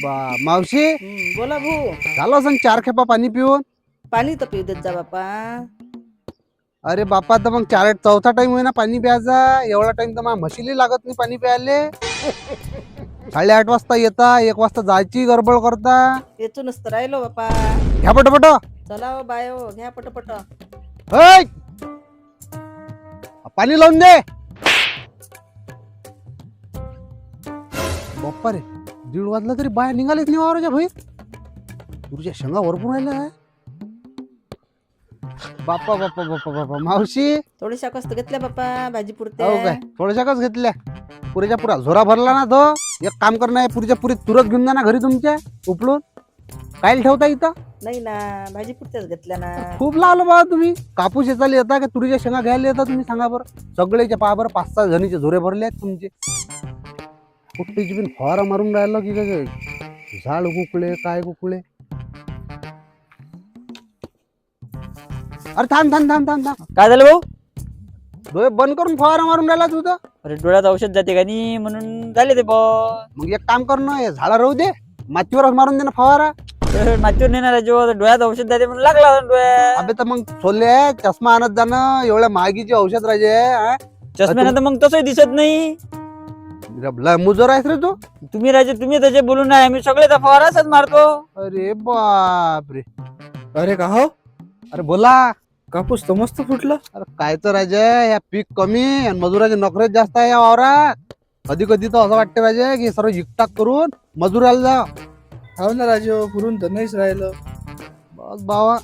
मावशी बोला भाऊ. झालं सांग 4 खेपा पाणी पिऊन. पाणी तर पिऊ देत जा बापा. अरे बापा तर मग चौथा टाइम होईना पाणी प्यायचा. एवढा टाइम तर माझ्या म्हशीला लागत नाही पाणी प्यायले. 8:30 वाजता येता, 1 वाजता जायची गडबड करता. येथूनच तर राहिलो बापा. घ्या पटपट. चला हो बाय हो, घ्या पटपट. ऐ! पाणी लावून दे. बाप्पा रे 1:30 वाजला तरी बाया निघालेच नाही वावराच्या भाई. तुझ्या शेंगा वरपून राहिल्या. बाप्पा बाप्पा बाप्पा बाप्पा मावशी थोड्याशा कस्त घेतल्या बापा भाजी हो पुरते. काय थोड्याशाच घेतल्या. पुरेच्या पुरा झोरा भरला ना तो. एक काम कर ना, पुरीच्या पुरी तुरत घेऊन जा ना घरी तुमच्या उपलून. काय ठेवता इथं? नाही ना, भाजी पुरत्याच घेतल्या ना. खूप लावलं बाबा तुम्ही. कापूस येताला येता का तुरीच्या शेंगा घ्यायला येता तुम्ही? सांगा बरं. सगळेच्या पहा बरं 5-6 जणीचे झोरे भरले आहेत तुमचे. कुठेची पण फवारा मारून राहिलो की काय झाड कुकळे काय कुकळे. अरे थांब थांब थांब थांब थांब. काय झालं भाऊ? डोळे बंद करून फवारा मारून राहिला तू तर. अरे डोळ्यात औषध जाते का नाही म्हणून झाले ते मग एक काम कर ना, हे झाडा राहू दे, मातीवरच मारून दे ना फवारा. मातीवर नेणार आहे जो डोळ्यात औषध जाते म्हणून लागला डोळ्यात. अबे तर मग सोले चष्मा आणत जाणं. एवढ्या महागीचे औषध राजे. चष्म्यानं तर मग तसंही दिसत नाही. मुजोर आहेस रे तू. तुम्ही राजे तुम्ही त्याचे बोलून नाही, आम्ही सगळे त्या फवाराच मारतो. अरे बाप रे. अरे का हो, अरे बोला. कापूस तर मस्त फुटला. अरे काय तर राजे, या पीक कमी आणि मजुराचे नखरेच जास्त आहे या वावरात. कधी कधी तर असं वाटतं पाहिजे की सर्व हिकटाक करून मजुराला जा. हो ना राजे, पुरून तर नाहीच राहिलं. बस बाबा